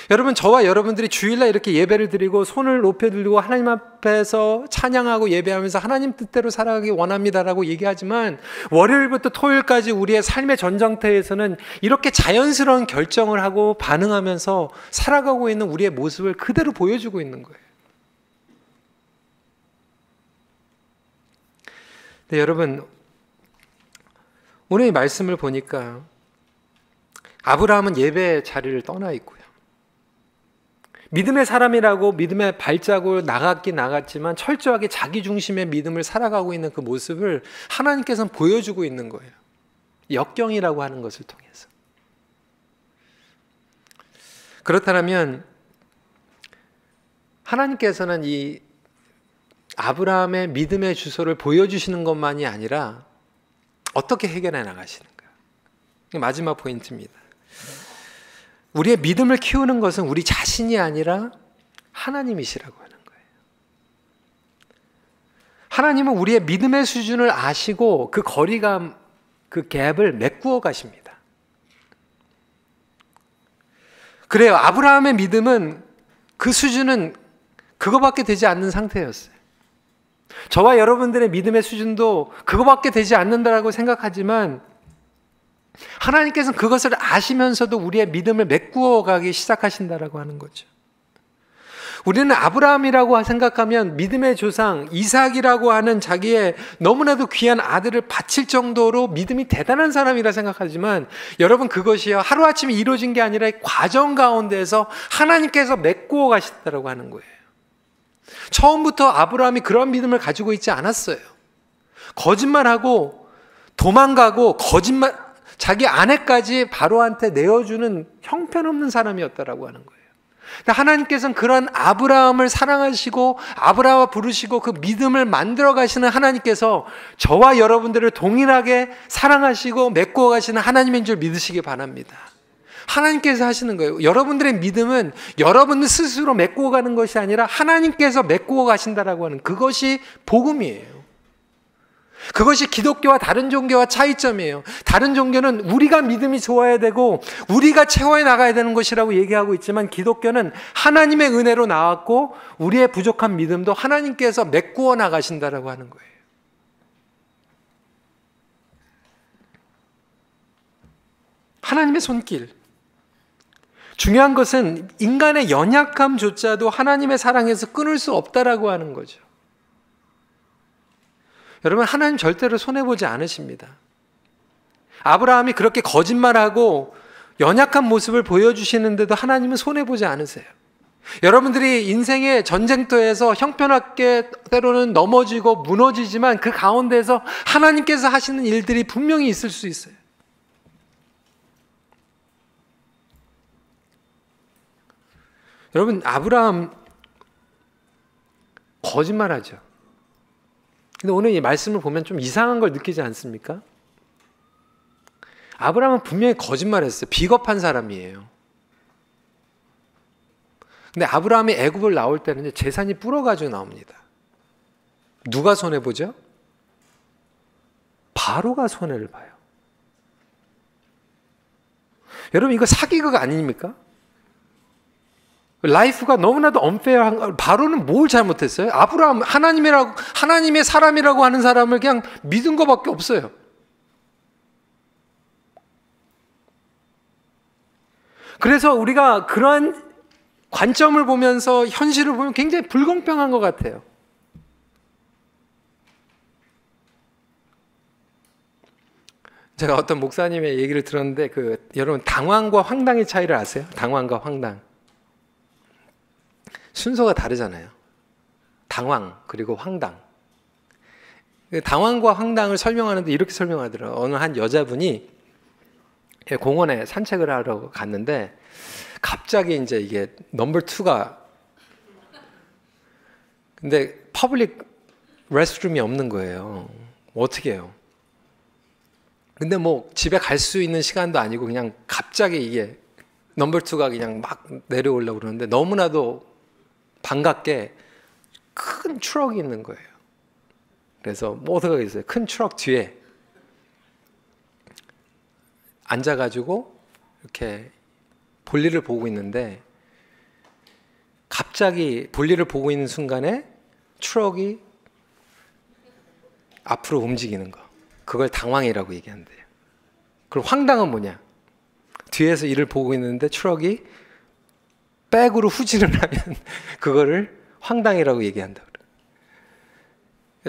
여러분, 저와 여러분들이 주일날 이렇게 예배를 드리고 손을 높여들고 하나님 앞에서 찬양하고 예배하면서 하나님 뜻대로 살아가기 원합니다라고 얘기하지만, 월요일부터 토요일까지 우리의 삶의 전장터에서는 이렇게 자연스러운 결정을 하고 반응하면서 살아가고 있는 우리의 모습을 그대로 보여주고 있는 거예요. 네, 여러분, 오늘 이 말씀을 보니까 아브라함은 예배 자리를 떠나 있고요, 믿음의 사람이라고 믿음의 발자국을 나갔지만 철저하게 자기 중심의 믿음을 살아가고 있는 그 모습을 하나님께서는 보여주고 있는 거예요. 역경이라고 하는 것을 통해서. 그렇다면 하나님께서는 이 아브라함의 믿음의 주소를 보여주시는 것만이 아니라 어떻게 해결해 나가시는가? 이게 마지막 포인트입니다. 우리의 믿음을 키우는 것은 우리 자신이 아니라 하나님이시라고 하는 거예요. 하나님은 우리의 믿음의 수준을 아시고 그 거리감, 그 갭을 메꾸어 가십니다. 그래요. 아브라함의 믿음은 그 수준은 그거밖에 되지 않는 상태였어요. 저와 여러분들의 믿음의 수준도 그거밖에 되지 않는다라고 생각하지만, 하나님께서는 그것을 아시면서도 우리의 믿음을 메꾸어 가기 시작하신다라고 하는 거죠. 우리는 아브라함이라고 생각하면 믿음의 조상 이삭이라고 하는 자기의 너무나도 귀한 아들을 바칠 정도로 믿음이 대단한 사람이라 생각하지만, 여러분, 그것이요 하루아침에 이루어진 게 아니라 과정 가운데에서 하나님께서 메꾸어 가시다라고 하는 거예요. 처음부터 아브라함이 그런 믿음을 가지고 있지 않았어요. 거짓말하고 도망가고 자기 아내까지 바로한테 내어주는 형편없는 사람이었다라고 하는 거예요. 하나님께서는 그런 아브라함을 사랑하시고 아브라함을 부르시고 그 믿음을 만들어 가시는 하나님께서 저와 여러분들을 동일하게 사랑하시고 메꾸어 가시는 하나님인 줄 믿으시기 바랍니다. 하나님께서 하시는 거예요. 여러분들의 믿음은 여러분들 스스로 메꾸어 가는 것이 아니라 하나님께서 메꾸어 가신다라고 하는, 그것이 복음이에요. 그것이 기독교와 다른 종교와 차이점이에요. 다른 종교는 우리가 믿음이 좋아야 되고 우리가 채워해 나가야 되는 것이라고 얘기하고 있지만, 기독교는 하나님의 은혜로 나왔고 우리의 부족한 믿음도 하나님께서 메꾸어 나가신다라고 하는 거예요. 하나님의 손길. 중요한 것은 인간의 연약함조차도 하나님의 사랑에서 끊을 수 없다라고 하는 거죠. 여러분, 하나님 절대로 손해보지 않으십니다. 아브라함이 그렇게 거짓말하고 연약한 모습을 보여주시는데도 하나님은 손해보지 않으세요. 여러분들이 인생의 전쟁터에서 형편없게 때로는 넘어지고 무너지지만 그 가운데서 하나님께서 하시는 일들이 분명히 있을 수 있어요. 여러분, 아브라함 거짓말하죠. 근데 오늘 이 말씀을 보면 좀 이상한 걸 느끼지 않습니까? 아브라함은 분명히 거짓말했어요. 비겁한 사람이에요. 근데 아브라함이 애굽을 나올 때는 재산이 불어가지고 나옵니다. 누가 손해보죠? 바로가 손해를 봐요. 여러분, 이거 사기극 아닙니까? 라이프가 너무나도 언페어한. 바로는 뭘 잘못했어요? 아브라함, 하나님의 사람이라고 하는 사람을 그냥 믿은 것밖에 없어요. 그래서 우리가 그러한 관점을 보면서 현실을 보면 굉장히 불공평한 것 같아요. 제가 어떤 목사님의 얘기를 들었는데, 여러분, 당황과 황당의 차이를 아세요? 당황과 황당. 순서가 다르잖아요. 당황 그리고 황당. 당황과 황당을 설명하는데 이렇게 설명하더라고요. 어느 한 여자분이 공원에 산책을 하러 갔는데 갑자기 이제 이게 넘버 2가, 근데 퍼블릭 레스트룸이 없는 거예요. 어떻게 해요? 근데 뭐 집에 갈 수 있는 시간도 아니고 그냥 갑자기 이게 넘버 2가 그냥 막 내려오려고 그러는데 너무나도 반갑게 큰 트럭이 있는 거예요. 그래서 모터가 있어요. 큰 트럭 뒤에 앉아가지고 이렇게 볼일을 보고 있는데 갑자기 볼일을 보고 있는 순간에 트럭이 앞으로 움직이는 거. 그걸 당황이라고 얘기한대요. 그럼 황당은 뭐냐? 뒤에서 일을 보고 있는데 트럭이 백으로 후진을 하면 그거를 황당이라고 얘기한다.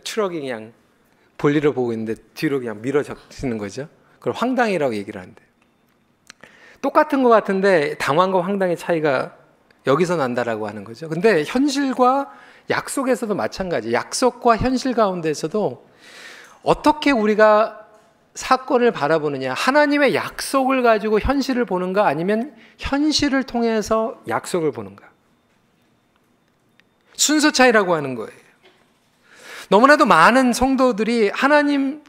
트럭이 그냥 볼일을 보고 있는데 뒤로 그냥 밀어젖히는 거죠. 그걸 황당이라고 얘기를 한대요. 똑같은 것 같은데 당황과 황당의 차이가 여기서 난다라고 하는 거죠. 근데 현실과 약속에서도 마찬가지. 약속과 현실 가운데서도 어떻게 우리가 사건을 바라보느냐. 하나님의 약속을 가지고 현실을 보는가, 아니면 현실을 통해서 약속을 보는가. 순서 차이라고 하는 거예요. 너무나도 많은 성도들이 하나님에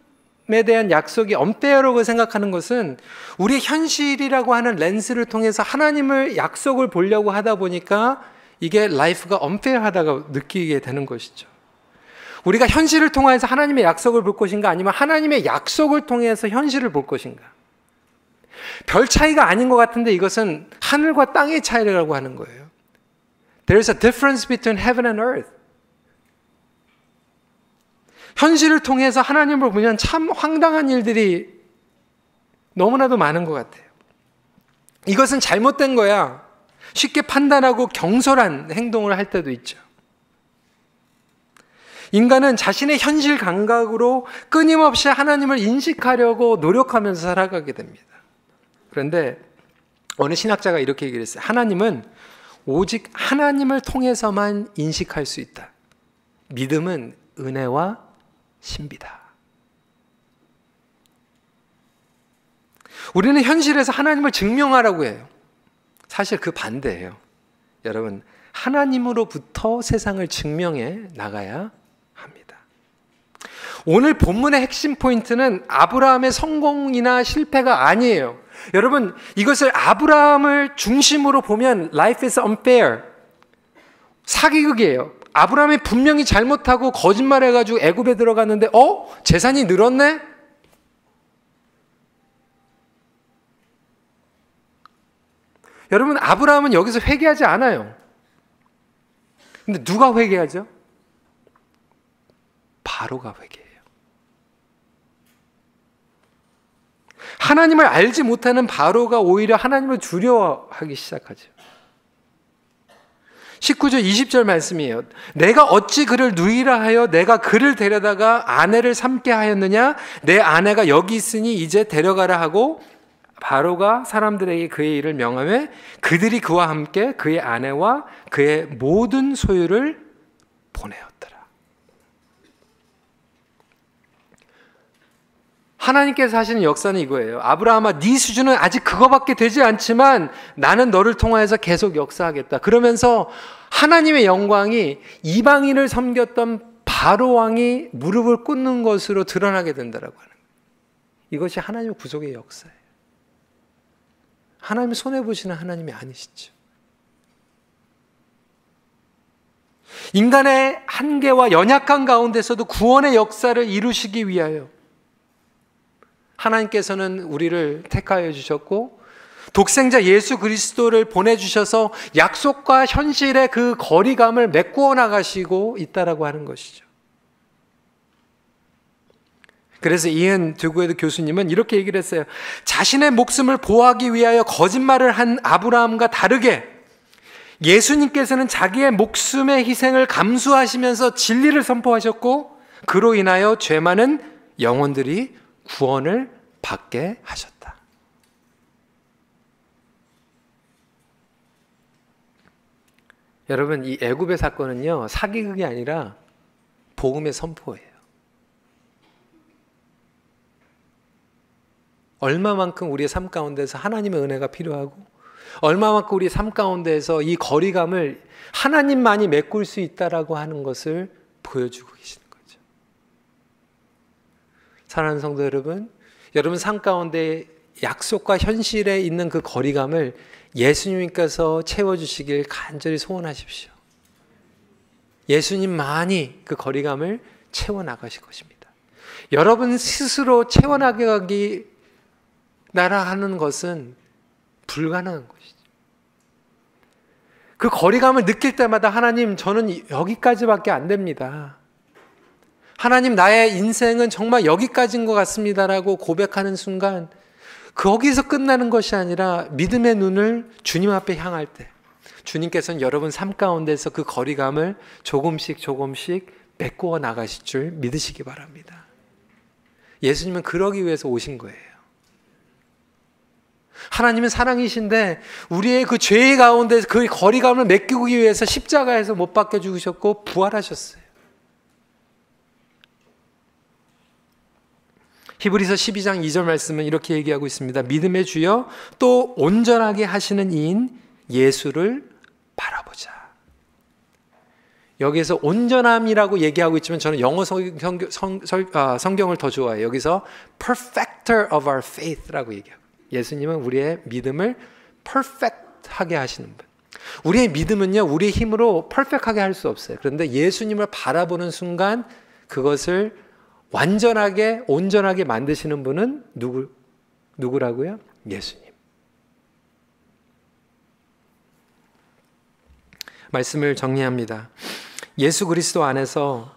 대한 약속이 unfair라고 생각하는 것은 우리의 현실이라고 하는 렌즈를 통해서 하나님을 약속을 보려고 하다 보니까 이게 라이프가 unfair하다고 느끼게 되는 것이죠. 우리가 현실을 통해서 하나님의 약속을 볼 것인가, 아니면 하나님의 약속을 통해서 현실을 볼 것인가. 별 차이가 아닌 것 같은데 이것은 하늘과 땅의 차이라고 하는 거예요. There's a difference between heaven and earth. 현실을 통해서 하나님을 보면 참 황당한 일들이 너무나도 많은 것 같아요. 이것은 잘못된 거야. 쉽게 판단하고 경솔한 행동을 할 때도 있죠. 인간은 자신의 현실 감각으로 끊임없이 하나님을 인식하려고 노력하면서 살아가게 됩니다. 그런데 어느 신학자가 이렇게 얘기를 했어요. 하나님은 오직 하나님을 통해서만 인식할 수 있다. 믿음은 은혜와 신비다. 우리는 현실에서 하나님을 증명하라고 해요. 사실 그 반대예요. 여러분, 하나님으로부터 세상을 증명해 나가야 합니다. 오늘 본문의 핵심 포인트는 아브라함의 성공이나 실패가 아니에요. 여러분, 이것을 아브라함을 중심으로 보면 life is unfair. 사기극이에요. 아브라함이 분명히 잘못하고 거짓말해가지고 애굽에 들어갔는데 재산이 늘었네? 여러분, 아브라함은 여기서 회개하지 않아요. 근데 누가 회개하죠? 바로가 회개해요. 하나님을 알지 못하는 바로가 오히려 하나님을 두려워하기 시작하죠. 19절 20절 말씀이에요. 내가 어찌 그를 누이라 하여 내가 그를 데려다가 아내를 삼게 하였느냐? 내 아내가 여기 있으니 이제 데려가라 하고 바로가 사람들에게 그의 일을 명하며 그들이 그와 함께 그의 아내와 그의 모든 소유를 보내었더라. 하나님께서 하시는 역사는 이거예요. 아브라함아, 네 수준은 아직 그거밖에 되지 않지만 나는 너를 통하여서 계속 역사하겠다. 그러면서 하나님의 영광이 이방인을 섬겼던 바로 왕이 무릎을 꿇는 것으로 드러나게 된다라고 하는 거예요. 이것이 하나님의 구속의 역사예요. 하나님이 손해보시는 하나님이 아니시죠. 인간의 한계와 연약한 가운데서도 구원의 역사를 이루시기 위하여 하나님께서는 우리를 택하여 주셨고 독생자 예수 그리스도를 보내주셔서 약속과 현실의 그 거리감을 메꾸어 나가시고 있다라고 하는 것이죠. 그래서 이은 드구에드 교수님은 이렇게 얘기를 했어요. 자신의 목숨을 보호하기 위하여 거짓말을 한 아브라함과 다르게 예수님께서는 자기의 목숨의 희생을 감수하시면서 진리를 선포하셨고 그로 인하여 죄 많은 영혼들이 구원을 받게 하셨다. 여러분, 이 애굽의 사건은요, 사기극이 아니라 복음의 선포예요. 얼마만큼 우리의 삶 가운데서 하나님의 은혜가 필요하고 얼마만큼 우리의 삶 가운데서 이 거리감을 하나님만이 메꿀 수 있다라고 하는 것을 보여주고 계시는 거죠. 사랑하는 성도 여러분, 여러분 삶 가운데 약속과 현실에 있는 그 거리감을 예수님께서 채워주시길 간절히 소원하십시오. 예수님만이 그 거리감을 채워나가실 것입니다. 여러분 스스로 채워나가기 나라 하는 것은 불가능한 것이죠. 그 거리감을 느낄 때마다 하나님, 저는 여기까지밖에 안 됩니다. 하나님, 나의 인생은 정말 여기까지인 것 같습니다라고 고백하는 순간 거기서 끝나는 것이 아니라 믿음의 눈을 주님 앞에 향할 때 주님께서는 여러분 삶 가운데서 그 거리감을 조금씩 메꾸어 나가실 줄 믿으시기 바랍니다. 예수님은 그러기 위해서 오신 거예요. 하나님은 사랑이신데 우리의 그 죄의 가운데 그 거리감을 메꾸기 위해서 십자가에서 못 박혀 죽으셨고 부활하셨어요. 히브리서 12장 2절 말씀은 이렇게 얘기하고 있습니다. 믿음의 주여 또 온전하게 하시는 이인 예수를 바라보자. 여기에서 온전함이라고 얘기하고 있지만 저는 영어 성경을 더 좋아해요. 여기서 perfecter of our faith라고 얘기하고, 예수님은 우리의 믿음을 perfect하게 하시는 분. 우리의 믿음은요, 우리의 힘으로 perfect하게 할 수 없어요. 그런데 예수님을 바라보는 순간 그것을 완전하게 온전하게 만드시는 분은 누구라고요? 예수님. 말씀을 정리합니다. 예수 그리스도 안에서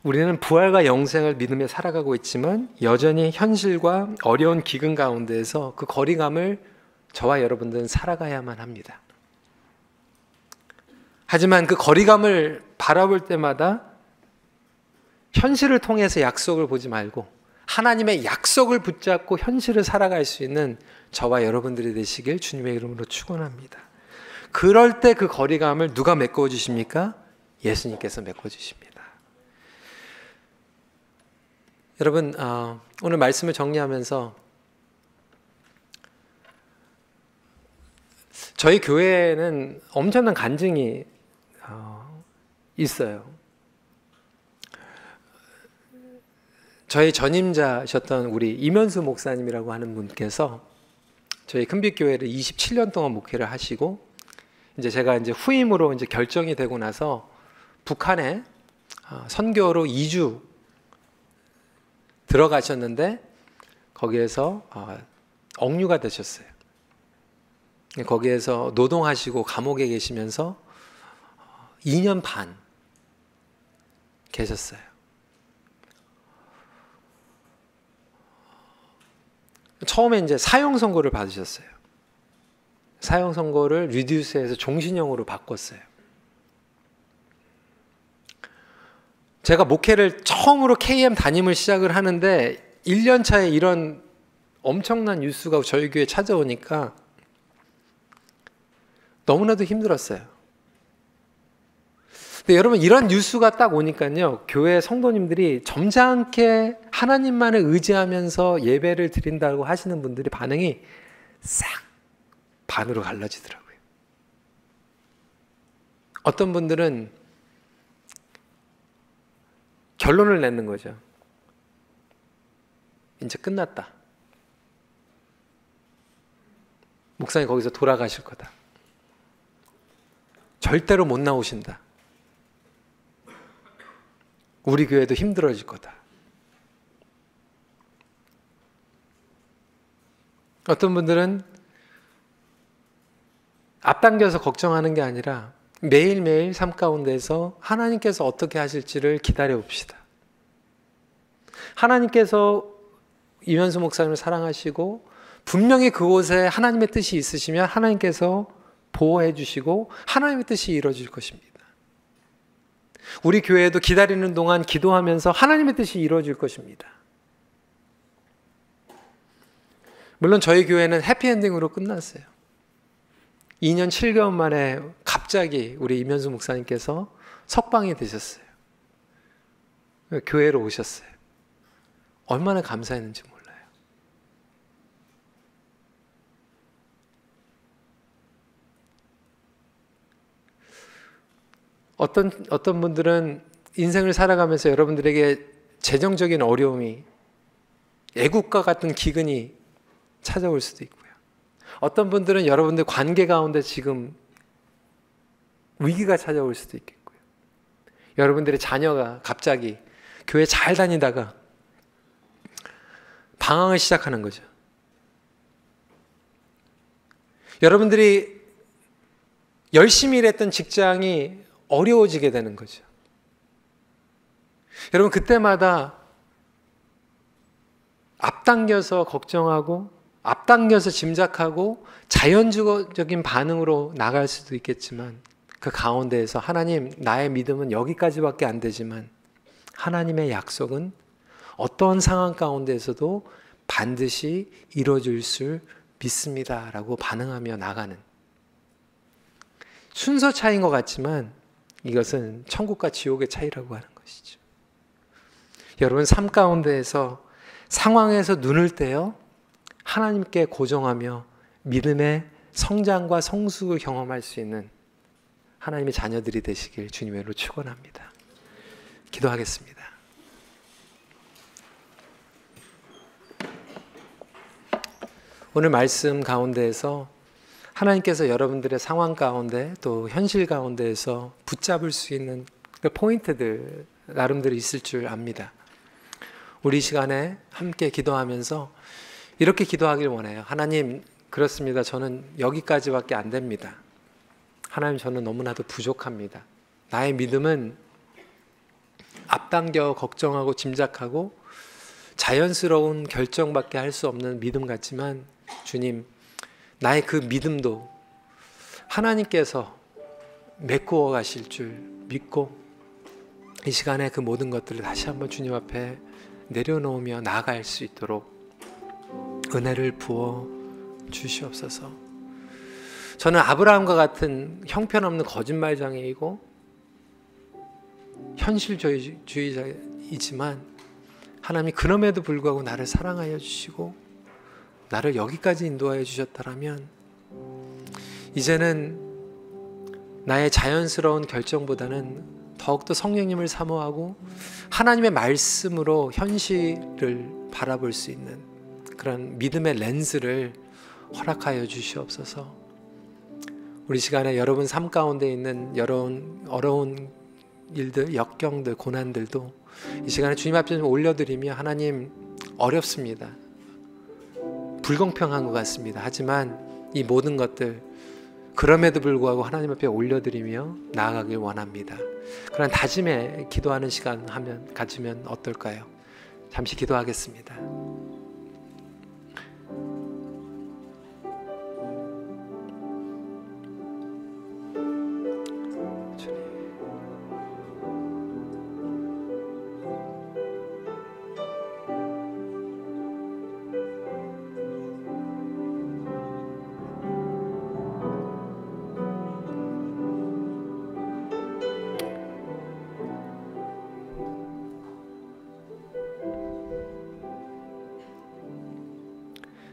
우리는 부활과 영생을 믿으며 살아가고 있지만 여전히 현실과 어려운 기근 가운데에서 그 거리감을 저와 여러분들은 살아가야만 합니다. 하지만 그 거리감을 바라볼 때마다 현실을 통해서 약속을 보지 말고 하나님의 약속을 붙잡고 현실을 살아갈 수 있는 저와 여러분들이 되시길 주님의 이름으로 축원합니다. 그럴 때 그 거리감을 누가 메꿔 주십니까? 예수님께서 메꿔 주십니다. 여러분, 오늘 말씀을 정리하면서 저희 교회에는 엄청난 간증이 있어요. 저희 전임자셨던 우리 이면수 목사님이라고 하는 분께서 저희 큰빛교회를 27년 동안 목회를 하시고, 이제 제가 이제 후임으로 이제 결정이 되고 나서 북한에 선교로 2주 들어가셨는데 거기에서 억류가 되셨어요. 거기에서 노동하시고 감옥에 계시면서 2년 반 계셨어요. 처음에 이제 사형 선고를 받으셨어요. 사형 선고를 리듀스해서 종신형으로 바꿨어요. 제가 목회를 처음으로 KM 담임을 시작을 하는데 1년 차에 이런 엄청난 뉴스가 저희 교회에 찾아오니까 너무나도 힘들었어요. 근데 여러분, 이런 뉴스가 딱 오니까요, 교회 성도님들이 점잖게 하나님만을 의지하면서 예배를 드린다고 하시는 분들이 반응이 싹 반으로 갈라지더라고요. 어떤 분들은 결론을 내는 거죠. 이제 끝났다. 목사님 거기서 돌아가실 거다. 절대로 못 나오신다. 우리 교회도 힘들어질 거다. 어떤 분들은 앞당겨서 걱정하는 게 아니라 매일매일 삶 가운데서 하나님께서 어떻게 하실지를 기다려 봅시다. 하나님께서 이면수 목사님을 사랑하시고 분명히 그곳에 하나님의 뜻이 있으시면 하나님께서 보호해 주시고 하나님의 뜻이 이루어질 것입니다. 우리 교회도 기다리는 동안 기도하면서 하나님의 뜻이 이루어질 것입니다. 물론 저희 교회는 해피엔딩으로 끝났어요. 2년 7개월 만에 갑자기 우리 이면수 목사님께서 석방이 되셨어요. 교회로 오셨어요. 얼마나 감사했는지 몰라요. 어떤 분들은 인생을 살아가면서 여러분들에게 재정적인 어려움이, 애국과 같은 기근이 찾아올 수도 있고요. 어떤 분들은 여러분들 관계 가운데 지금 위기가 찾아올 수도 있겠고요. 여러분들의 자녀가 갑자기 교회 잘 다니다가 방황을 시작하는 거죠. 여러분들이 열심히 일했던 직장이 어려워지게 되는 거죠. 여러분, 그때마다 앞당겨서 걱정하고 앞당겨서 짐작하고 자연적인 반응으로 나갈 수도 있겠지만, 그 가운데에서 하나님, 나의 믿음은 여기까지밖에 안 되지만 하나님의 약속은 어떤 상황 가운데에서도 반드시 이루어질 줄 믿습니다 라고 반응하며 나가는, 순서 차이인 것 같지만 이것은 천국과 지옥의 차이라고 하는 것이죠. 여러분, 삶 가운데에서 상황에서 눈을 떼어 하나님께 고정하며 믿음의 성장과 성숙을 경험할 수 있는 하나님의 자녀들이 되시길 주님의 이름으로 축원합니다. 기도하겠습니다. 오늘 말씀 가운데에서 하나님께서 여러분들의 상황 가운데 또 현실 가운데에서 붙잡을 수 있는 그 포인트들 나름대로 있을 줄 압니다. 우리 시간에 함께 기도하면서 이렇게 기도하길 원해요. 하나님, 그렇습니다. 저는 여기까지밖에 안 됩니다. 하나님, 저는 너무나도 부족합니다. 나의 믿음은 앞당겨 걱정하고 짐작하고 자연스러운 결정밖에 할 수 없는 믿음 같지만, 주님, 나의 그 믿음도 하나님께서 메꾸어 가실 줄 믿고 이 시간에 그 모든 것들을 다시 한번 주님 앞에 내려놓으며 나아갈 수 있도록 은혜를 부어 주시옵소서. 저는 아브라함과 같은 형편없는 거짓말장애이고 현실주의자이지만 하나님이 그럼에도 불구하고 나를 사랑하여 주시고 나를 여기까지 인도하여 주셨다라면 이제는 나의 자연스러운 결정보다는 더욱더 성령님을 사모하고 하나님의 말씀으로 현실을 바라볼 수 있는 그런 믿음의 렌즈를 허락하여 주시옵소서. 우리 시간에 여러분 삶 가운데 있는 어려운 일들, 역경들, 고난들도 이 시간에 주님 앞에 좀 올려드리며, 하나님, 어렵습니다. 불공평한 것 같습니다. 하지만 이 모든 것들 그럼에도 불구하고 하나님 앞에 올려드리며 나아가길 원합니다. 그런 다짐에 기도하는 시간 가지면 어떨까요? 잠시 기도하겠습니다.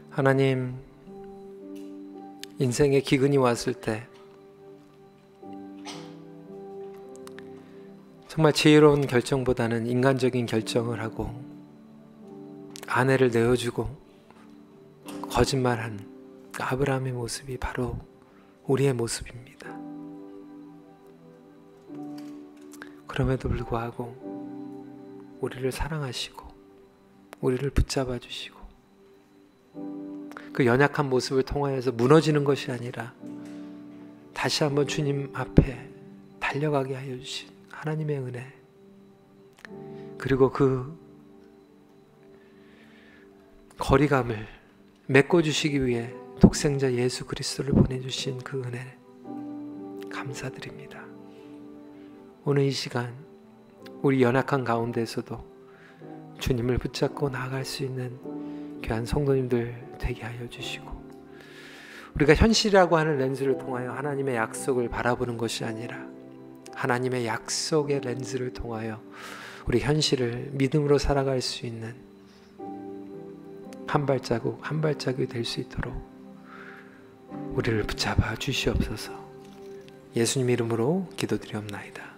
하나님, 인생에 기근이 왔을 때 정말 지혜로운 결정보다는 인간적인 결정을 하고 아내를 내어주고 거짓말한 아브라함의 모습이 바로 우리의 모습입니다. 그럼에도 불구하고 우리를 사랑하시고 우리를 붙잡아 주시고 그 연약한 모습을 통하여서 무너지는 것이 아니라 다시 한번 주님 앞에 달려가게 하여 주신 하나님의 은혜, 그리고 그 거리감을 메꿔주시기 위해 독생자 예수 그리스도를 보내주신 그 은혜 감사드립니다. 오늘 이 시간 우리 연약한 가운데서도 주님을 붙잡고 나아갈 수 있는 귀한 성도님들 되게 하여 주시고, 우리가 현실이라고 하는 렌즈를 통하여 하나님의 약속을 바라보는 것이 아니라 하나님의 약속의 렌즈를 통하여 우리 현실을 믿음으로 살아갈 수 있는 한 발자국 한 발자국이 될 수 있도록 우리를 붙잡아 주시옵소서. 예수님 이름으로 기도드리옵나이다.